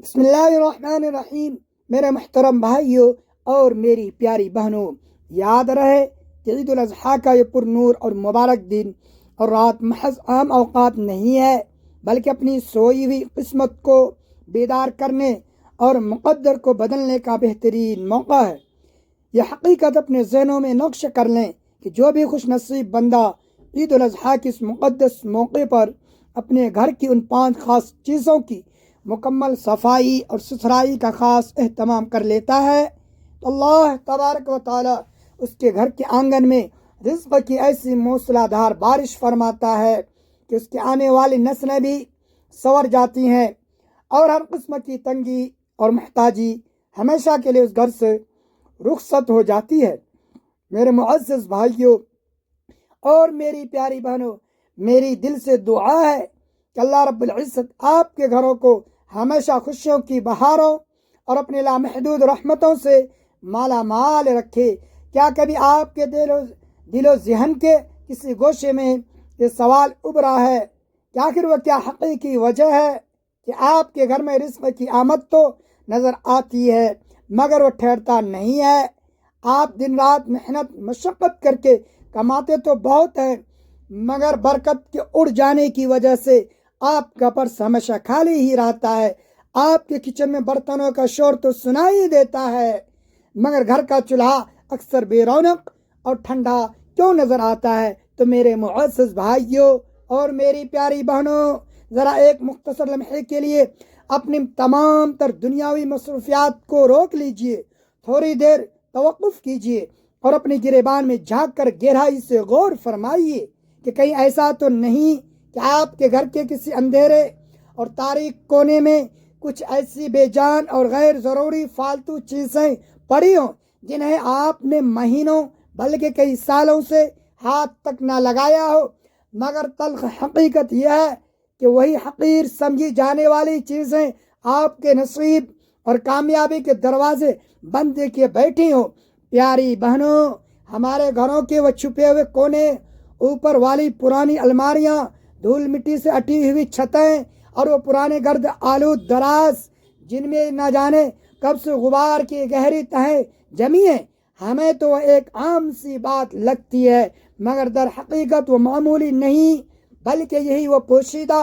بسم اللہ الرحمن الرحیم۔ میرے محترم بھائیوں اور میری پیاری بہنوں، یاد رہے کہ عید الاضحیٰ کا یہ پر نور اور مبارک دن اور رات محض عام اوقات نہیں ہے، بلکہ اپنی سوئی ہوئی قسمت کو بیدار کرنے اور مقدر کو بدلنے کا بہترین موقع ہے۔ یہ حقیقت اپنے ذہنوں میں نقش کر لیں کہ جو بھی خوش نصیب بندہ عید الاضحیٰ کے اس مقدس موقع پر اپنے گھر کی ان 5 خاص چیزوں کی مکمل صفائی اور ستھرائی کا خاص اہتمام کر لیتا ہے تو اللہ تبارک و تعالی اس کے گھر کے آنگن میں رزق کی ایسی موسلا دھار بارش فرماتا ہے کہ اس کے آنے والی نسلیں بھی سنور جاتی ہیں اور ہر قسم کی تنگی اور محتاجی ہمیشہ کے لیے اس گھر سے رخصت ہو جاتی ہے۔ میرے معزز بھائیوں اور میری پیاری بہنوں، میری دل سے دعا ہے کہ اللہ رب العزت آپ کے گھروں کو ہمیشہ خوشیوں کی بہاروں اور اپنے لامحدود رحمتوں سے مالا مال رکھے۔ کیا کبھی آپ کے دل و ذہن کے کسی گوشے میں یہ سوال ابھرا ہے کہ آخر وہ کیا حقیقی وجہ ہے کہ آپ کے گھر میں رزق کی آمد تو نظر آتی ہے مگر وہ ٹھہرتا نہیں ہے؟ آپ دن رات محنت مشقت کر کے کماتے تو بہت ہیں مگر برکت کے اڑ جانے کی وجہ سے آپ کا پرس ہمیشہ خالی ہی رہتا ہے۔ آپ کے کچن میں برتنوں کا شور تو سنائی دیتا ہے مگر گھر کا چولہا اکثر بے رونق اور ٹھنڈا کیوں نظر آتا ہے؟ تو میرے معزز بھائیوں اور میری پیاری بہنوں، ذرا ایک مختصر لمحے کے لیے اپنی تمام تر دنیاوی مصروفیات کو روک لیجئے، تھوڑی دیر توقف کیجئے اور اپنی گریبان میں جھانک کر گہرائی سے غور فرمائیے کہ کہیں ایسا تو نہیں کہ آپ کے گھر کے کسی اندھیرے اور تاریک کونے میں کچھ ایسی بے جان اور غیر ضروری فالتو چیزیں پڑی ہوں جنہیں آپ نے مہینوں بلکہ کئی سالوں سے ہاتھ تک نہ لگایا ہو، مگر تلخ حقیقت یہ ہے کہ وہی حقیر سمجھی جانے والی چیزیں آپ کے نصیب اور کامیابی کے دروازے بند کیے بیٹھی ہوں۔ پیاری بہنوں، ہمارے گھروں کے وہ چھپے ہوئے کونے، اوپر والی پرانی الماریاں، دھول مٹی سے اٹی ہوئی چھتیں اور وہ پرانے گرد آلود دراز جن میں نہ جانے کب سے غبار کی گہری تہیں جمی ہیں، ہمیں تو وہ ایک عام سی بات لگتی ہے مگر در حقیقت وہ معمولی نہیں بلکہ یہی وہ پوشیدہ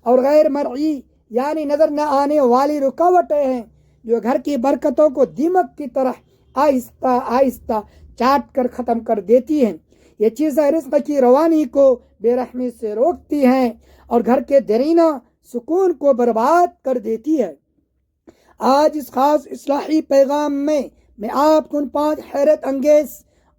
اور غیر مرئی یعنی نظر نہ آنے والی رکاوٹیں ہیں جو گھر کی برکتوں کو دیمک کی طرح آہستہ آہستہ چاٹ کر ختم کر دیتی ہیں۔ یہ چیزیں رزق کی روانی کو بے رحمی سے روکتی ہیں اور گھر کے دیرینہ سکون کو برباد کر دیتی ہے۔ آج اس خاص اصلاحی پیغام میں آپ کو ان 5 حیرت انگیز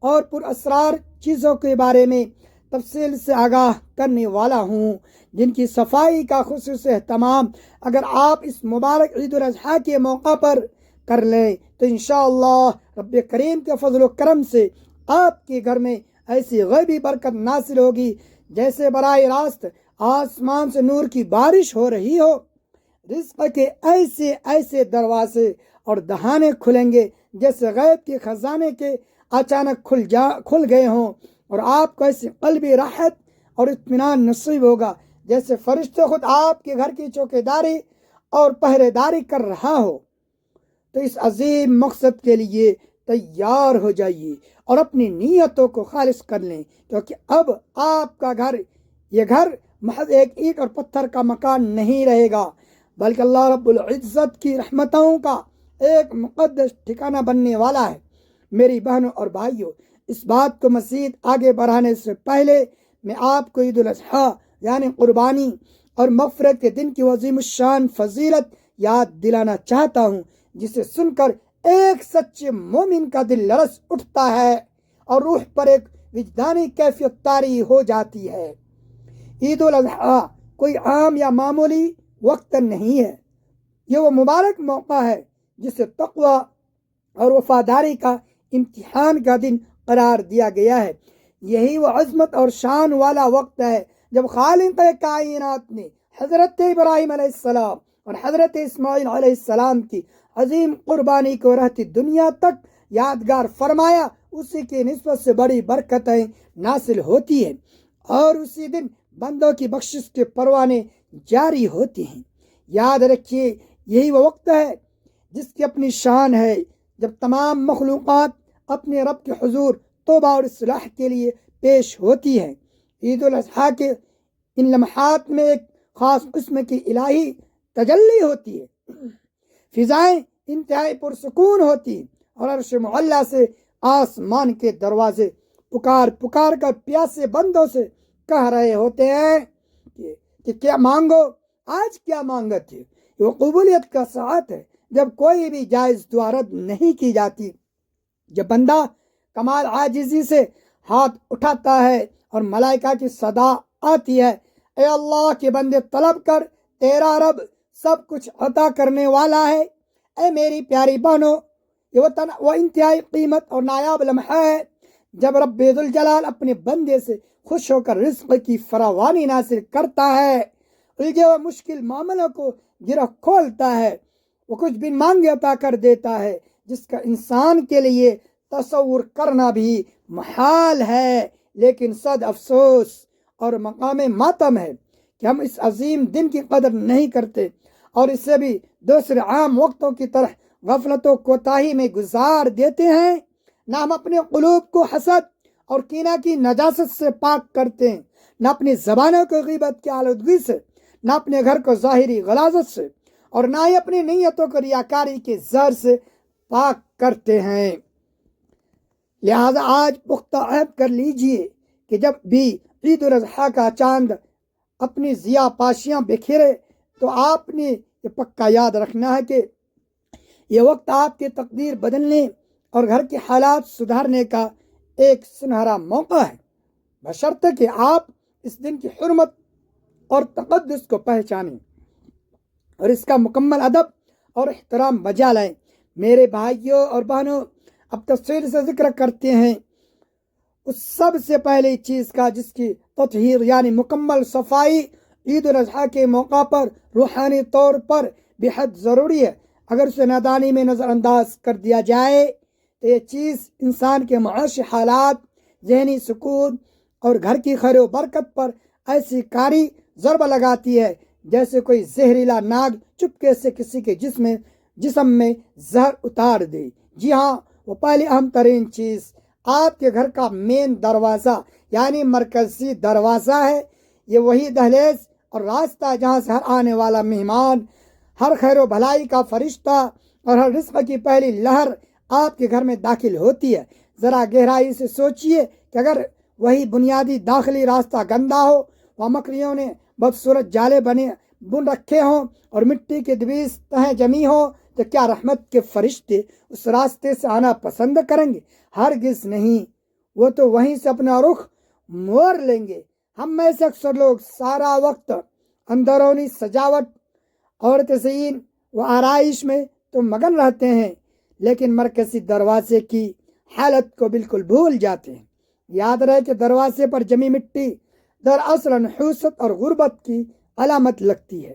اور پر اسرار چیزوں کے بارے میں تفصیل سے آگاہ کرنے والا ہوں جن کی صفائی کا خصوصی اہتمام اگر آپ اس مبارک عید الاضحیٰ کے موقع پر کر لیں تو انشاءاللہ رب کریم کے فضل و کرم سے آپ کے گھر میں ایسی غیبی برکت نازل ہوگی جیسے براہ راست آسمان سے نور کی بارش ہو رہی ہو۔ رزق کے ایسے ایسے دروازے اور دہانے کھلیں گے جیسے غیب کے خزانے کے اچانک کھل گئے ہوں اور آپ کو ایسی قلبی راحت اور اطمینان نصیب ہوگا جیسے فرشتے خود آپ کے گھر کی چوکیداری اور پہرے داری کر رہا ہو۔ تو اس عظیم مقصد کے لیے تیار ہو جائیے اور اپنی نیتوں کو خالص کر لیں کیونکہ اب آپ کا یہ گھر محض ایک اینٹ اور پتھر کا مکان نہیں رہے گا بلکہ اللہ رب العزت کی رحمتوں کا ایک مقدس ٹھکانہ بننے والا ہے۔ میری بہنوں اور بھائیوں، اس بات کو مزید آگے بڑھانے سے پہلے میں آپ کو عید الاضحیٰ یعنی قربانی اور مغفرت کے دن کی عظیم الشان فضیلت یاد دلانا چاہتا ہوں جسے سن کر ایک سچے مومن کا دل لرز اٹھتا ہے اور روح پر ایک وجدانی کیفیت طاری ہو جاتی ہے۔ عید الاضحیٰ کوئی عام یا معمولی وقت نہیں ہے، یہ وہ مبارک موقع ہے جسے تقوی اور وفاداری کا امتحان کا دن قرار دیا گیا ہے۔ یہی وہ عظمت اور شان والا وقت ہے جب خالق کائنات نے حضرت ابراہیم علیہ السلام اور حضرت اسماعیل علیہ السلام کی عظیم قربانی کو رہتی دنیا تک یادگار فرمایا۔ اسی کی نسبت سے بڑی برکتیں نازل ہوتی ہیں اور اسی دن بندوں کی بخشش کے پروانے جاری ہوتے ہیں۔ یاد رکھیے یہی وہ وقت ہے جس کی اپنی شان ہے، جب تمام مخلوقات اپنے رب کے حضور توبہ اور اصلاح کے لیے پیش ہوتی ہے۔ عید الاضحیٰ کے ان لمحات میں ایک خاص قسم کی الہی تجلی ہوتی ہے۔ فضائیں انتہائی پرسکون ہوتی اور عرش معلیٰ سے آسمان کے دروازے پکار پکار کر پیاسے بندوں سے کہہ رہے ہوتے ہیں کہ کیا مانگو، آج کیا مانگت ہے۔ وہ قبولیت کا ساعت ہے جب کوئی بھی جائز دعا رد نہیں کی جاتی، جب بندہ کمال عاجزی سے ہاتھ اٹھاتا ہے اور ملائکہ کی صدا آتی ہے، اے اللہ کے بندے طلب کر، تیرا رب سب کچھ عطا کرنے والا ہے۔ اے میری پیاری بہنوں، یہ وہ انتہائی قیمت اور نایاب لمحہ ہے جب رب ذوالجلال اپنے بندے سے خوش ہو کر رزق کی فراوانی نازل کرتا ہے، الجھے ہوئے مشکل معاملوں کو گرہ کھولتا ہے، وہ کچھ بھی مانگے عطا کر دیتا ہے جس کا انسان کے لیے تصور کرنا بھی محال ہے۔ لیکن صد افسوس اور مقام ماتم ہے کہ ہم اس عظیم دن کی قدر نہیں کرتے اور اسے بھی دوسرے عام وقتوں کی طرح غفلت و کوتاہی میں گزار دیتے ہیں۔ نہ ہم اپنے قلوب کو حسد اور کینہ کی نجاست سے پاک کرتے ہیں، نہ اپنی زبانوں کو غیبت کی آلودگی سے، نہ اپنے گھر کو ظاہری غلاظت سے، اور نہ ہی اپنی نیتوں کو ریاکاری کے زہر سے پاک کرتے ہیں۔ لہذا آج پختہ عہد کر لیجئے کہ جب بھی عید الاضحیٰ کا چاند اپنی ضیا پاشیاں بکھیرے تو آپ نے یہ پکا یاد رکھنا ہے کہ یہ وقت آپ کی تقدیر بدلنے اور گھر کے حالات سدھارنے کا ایک سنہرا موقع ہے، بشرطے کہ آپ اس دن کی حرمت اور تقدس کو پہچانیں اور اس کا مکمل ادب اور احترام بجا لائیں۔ میرے بھائیوں اور بہنوں، اب تفصیل سے ذکر کرتے ہیں اس سب سے پہلی چیز کا جس کی تطہیر یعنی مکمل صفائی عید الاضحیٰ کے موقع پر روحانی طور پر بے حد ضروری ہے۔ اگر اسے نادانی میں نظر انداز کر دیا جائے تو یہ چیز انسان کے معاشی حالات، ذہنی سکون اور گھر کی خیر و برکت پر ایسی کاری ضربہ لگاتی ہے جیسے کوئی زہریلا ناگ چپکے سے کسی کے جسم میں زہر اتار دے۔ جی ہاں، وہ پہلی اہم ترین چیز آپ کے گھر کا مین دروازہ یعنی مرکزی دروازہ ہے۔ یہ وہی دہلیز اور راستہ جہاں سے ہر آنے والا مہمان، ہر خیر و بھلائی کا فرشتہ اور ہر رزق کی پہلی لہر آپ کے گھر میں داخل ہوتی ہے۔ ذرا گہرائی سے سوچئے کہ اگر وہی بنیادی داخلی راستہ گندا ہو، وہاں مکڑیوں نے بدصورت جالے بن رکھے ہوں اور مٹی کے دویس تہیں جمی ہوں تو کیا رحمت کے فرشتے اس راستے سے آنا پسند کریں گے؟ ہرگز نہیں، وہ تو وہیں سے اپنا رخ موڑ لیں گے۔ ہم میں سے اکثر لوگ سارا وقت اندرونی سجاوٹ اور تزئین و آرائش میں تو مگن رہتے ہیں، لیکن مرکزی دروازے کی حالت کو بالکل بھول جاتے ہیں۔ یاد رہے کہ دروازے پر جمی مٹی دراصل نحوست اور غربت کی علامت لگتی ہے،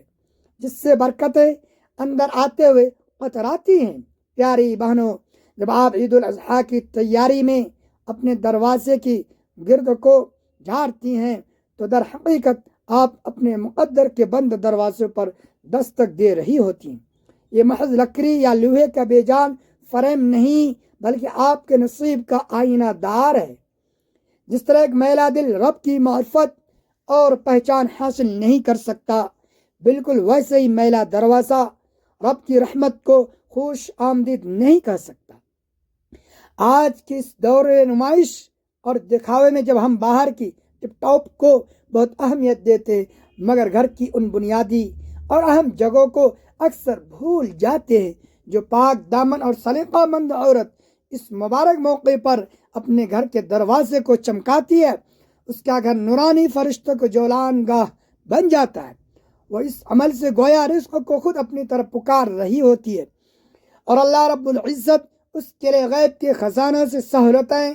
جس سے برکتیں اندر آتے ہوئے قطراتی ہیں۔ پیاری بہنوں، جب آپ عید الاضحیٰ کی تیاری میں اپنے دروازے کی گرد کو جھاڑتی ہیں تو در حقیقت آپ اپنے مقدر کے بند دروازے پر دستک دے رہی ہوتی ہیں۔ یہ محض لکڑی یا لوہے کا بے جان فریم نہیں بلکہ آپ کے نصیب کا آئینہ دار ہے۔ جس طرح ایک میلا دل رب کی معرفت اور پہچان حاصل نہیں کر سکتا، بالکل ویسے ہی میلا دروازہ رب کی رحمت کو خوش آمدید نہیں کر سکتا۔ آج کی اس دور نمائش اور دکھاوے میں جب ہم باہر کی ٹپ ٹاپ کو بہت اہمیت دیتے مگر گھر کی ان بنیادی اور اہم جگہوں کو اکثر بھول جاتے ہیں، جو پاک دامن اور سلیقہ مند عورت اس مبارک موقع پر اپنے گھر کے دروازے کو چمکاتی ہے، اس کا گھر نورانی فرشتوں کو جولان گاہ بن جاتا ہے۔ وہ اس عمل سے گویا رزق کو خود اپنی طرف پکار رہی ہوتی ہے اور اللہ رب العزت اس کے لیے غیب کے خزانوں سے سہولتیں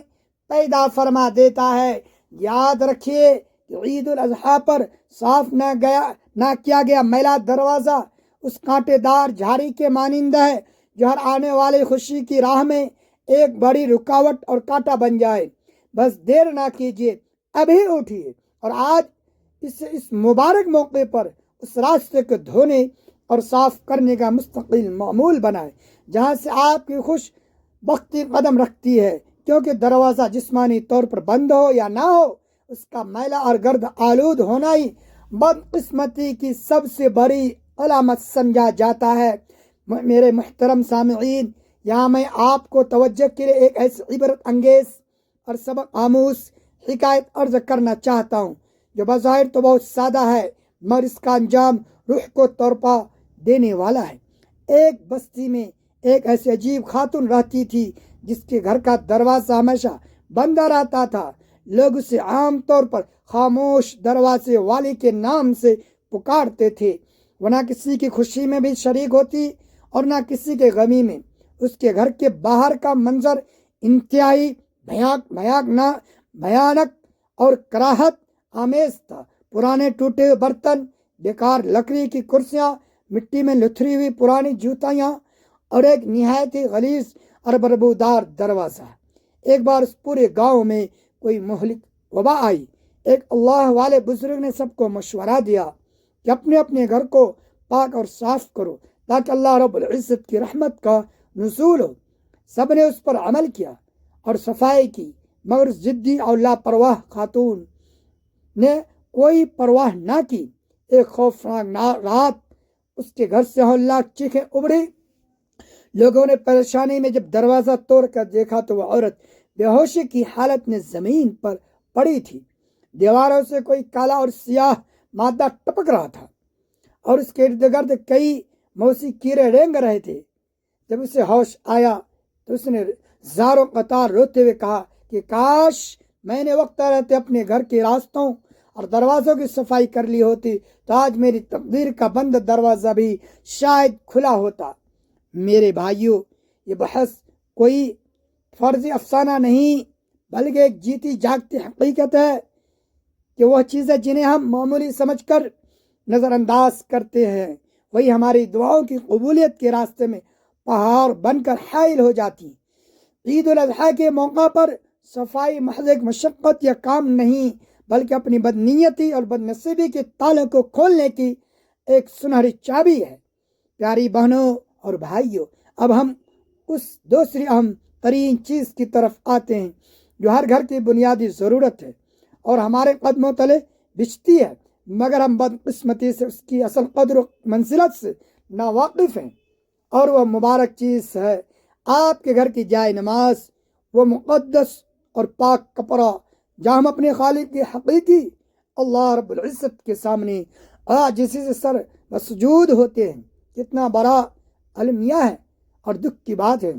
پیدا فرما دیتا ہے۔ یاد رکھیے کہ عید الاضحیٰ پر صاف نہ کیا گیا میلا دروازہ اس کانٹے دار جھاڑی کے مانند ہے جو ہر آنے والی خوشی کی راہ میں ایک بڑی رکاوٹ اور کانٹا بن جائے۔ بس دیر نہ کیجیے، ابھی اٹھیے اور آج اس مبارک موقع پر اس راستے کو دھونے اور صاف کرنے کا مستقل معمول بنائے جہاں سے آپ کی خوش بختی قدم رکھتی ہے، کیونکہ دروازہ جسمانی طور پر بند ہو یا نہ ہو، اس کا میلہ اور گرد آلود ہونا ہی بدقسمتی کی سب سے بڑی علامت سمجھا جاتا ہے۔ میرے محترم سامعین، یہاں میں آپ کو توجہ کے لیے ایک ایسی عبرت انگیز اور سبق آموز حکایت عرض کرنا چاہتا ہوں جو بظاہر تو بہت سادہ ہے مگر اس کا انجام روح کو تڑپا دینے والا ہے۔ ایک بستی میں ایک ایسی عجیب خاتون رہتی تھی جس کے گھر کا دروازہ ہمیشہ بند رہتا تھا۔ لوگ اسے عام طور پر خاموش دروازے والی کے نام سے پکارتے تھے۔ وہ نہ کسی کی خوشی میں بھی شریک ہوتی اور نہ کسی کے غمی میں۔ اس کے گھر کے باہر کا منظر انتہائی بھیانک اور کراہت آمیز تھا۔ پرانے ٹوٹے ہوئے برتن، بیکار لکڑی کی کرسیاں، مٹی میں لتھڑی ہوئی پرانی جوتیاں اور ایک نہایت ہی غلیظ اور بدبودار دروازہ۔ ایک بار اس پورے گاؤں میں کوئی مہلک وبا آئی۔ ایک اللہ والے بزرگ نے سب کو مشورہ دیا کہ اپنے اپنے گھر کو پاک اور صاف کرو تاکہ اللہ رب العزت کی رحمت کا نزول ہو۔ سب نے اس پر عمل کیا اور صفائی کی، مگر اس ضدی اور لاپرواہ خاتون نے کوئی پرواہ نہ کی۔ ایک خوفناک رات اس کے گھر سے ہولناک چیخیں ابھری۔ لوگوں نے پریشانی میں جب دروازہ توڑ کر دیکھا تو وہ عورت بے ہوشی کی حالت میں زمین پر پڑی تھی۔ دیواروں سے کوئی کالا اور سیاہ مادہ ٹپک رہا تھا اور اس کے ارد گرد کئی موسی کیڑے رینگ رہے تھے۔ جب اسے ہوش آیا تو اس نے زاروں قطار روتے ہوئے کہا کہ کاش میں نے وقت رہتے اپنے گھر کے راستوں اور دروازوں کی صفائی کر لی ہوتی تو آج میری تقدیر کا بند دروازہ بھی شاید کھلا ہوتا۔ میرے بھائیوں، یہ بحث کوئی فرضی افسانہ نہیں بلکہ ایک جیتی جاگتی حقیقت ہے کہ وہ چیزیں جنہیں ہم معمولی سمجھ کر نظر انداز کرتے ہیں وہی ہماری دعاؤں کی قبولیت کے راستے میں پہاڑ بن کر حائل ہو جاتی۔ عید الاضحیٰ کے موقع پر صفائی محض ایک مشقت یا کام نہیں بلکہ اپنی بدنیتی اور بدنصیبی کے تالوں کو کھولنے کی ایک سنہری چابی ہے۔ پیاری بہنوں اور بھائیوں، اب ہم اس دوسری اہم ترین چیز کی طرف آتے ہیں جو ہر گھر کی بنیادی ضرورت ہے اور ہمارے قدموں تلے بچھتی ہے، مگر ہم بدقسمتی سے اس کی اصل قدر و منزلت سے ناواقف ہیں، اور وہ مبارک چیز ہے آپ کے گھر کی جائے نماز، وہ مقدس اور پاک کپڑا جہاں ہم اپنے خالق کی حقیقی اللہ رب العزت کے سامنے عاجزی سے سر مسجود ہوتے ہیں۔ کتنا بڑا المیہ ہے اور دکھ کی بات ہے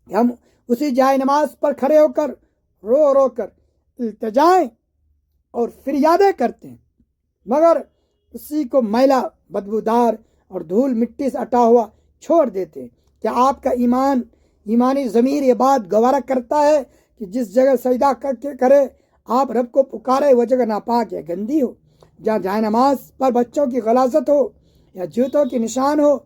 کہ ہم اسی جائے نماز پر کھڑے ہو کر رو رو کر التجائیں اور فریادیں کرتے ہیں، مگر اسی کو میلا، بدبودار اور دھول مٹی سے اٹا ہوا چھوڑ دیتے ہیں۔ کیا آپ کا ایمانی ضمیر یہ بات گوارا کرتا ہے کہ جس جگہ سجدہ کرے آپ رب کو پکارے وہ جگہ ناپاک یا گندی ہو؟ جہاں جائے نماز پر بچوں کی غلاظت ہو یا جوتوں کی نشان ہو،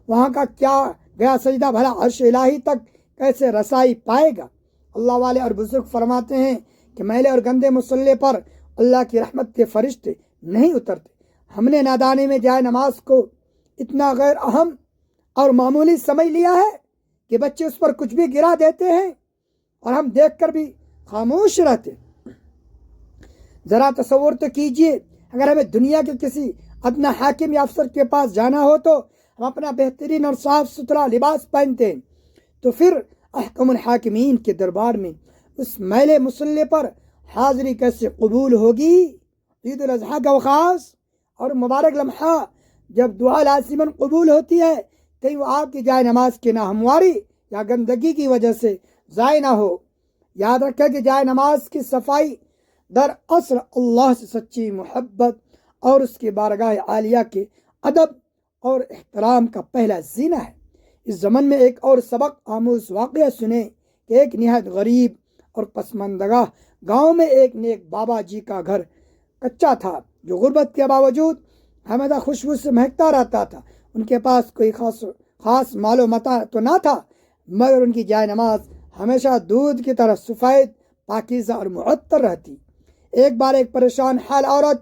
وہاں کا کیا گیا سجدہ بھلا عرش الہی تک کیسے رسائی پائے گا؟ اللہ والے اور بزرگ فرماتے ہیں کہ میلے اور گندے مصلے پر اللہ کی رحمت کے فرشتے نہیں اترتے۔ ہم نے نادانی میں جائے نماز کو اتنا غیر اہم اور معمولی سمجھ لیا ہے کہ بچے اس پر کچھ بھی گرا دیتے ہیں اور ہم دیکھ کر بھی خاموش رہتے۔ ذرا تصور تو کیجئے، اگر ہمیں دنیا کے کسی ادنی حاکم یا افسر کے پاس جانا ہو تو ہم اپنا بہترین اور صاف ستھرا لباس پہنتے ہیں، تو پھر احکم الحاکمین کے دربار میں اس میلے مصلے پر حاضری کیسے قبول ہوگی؟ عید الاضحیٰ کا خاص اور مبارک لمحہ جب دعا لازماً قبول ہوتی ہے، کہیں وہ آپ کی جائے نماز کی ناہمواری یا گندگی کی وجہ سے ضائع نہ ہو۔ یاد رکھیں کہ جائے نماز کی صفائی دراصل اللہ سے سچی محبت اور اس کی بارگاہ عالیہ کے ادب اور احترام کا پہلا زینہ ہے۔ اس زمن میں ایک اور سبق آموز واقعہ سنیں کہ ایک نہایت غریب اور پسماندگہ گاؤں میں ایک نیک بابا جی کا گھر کچا تھا جو غربت کے باوجود ہمیشہ خوشبو سے مہکتا رہتا تھا۔ ان کے پاس کوئی خاص مال و متاع تو نہ تھا، مگر ان کی جائے نماز ہمیشہ دودھ کی طرح سفید، پاکیزہ اور معطر رہتی۔ ایک بار ایک پریشان حال عورت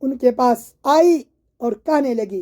ان کے پاس آئی اور کہنے لگی،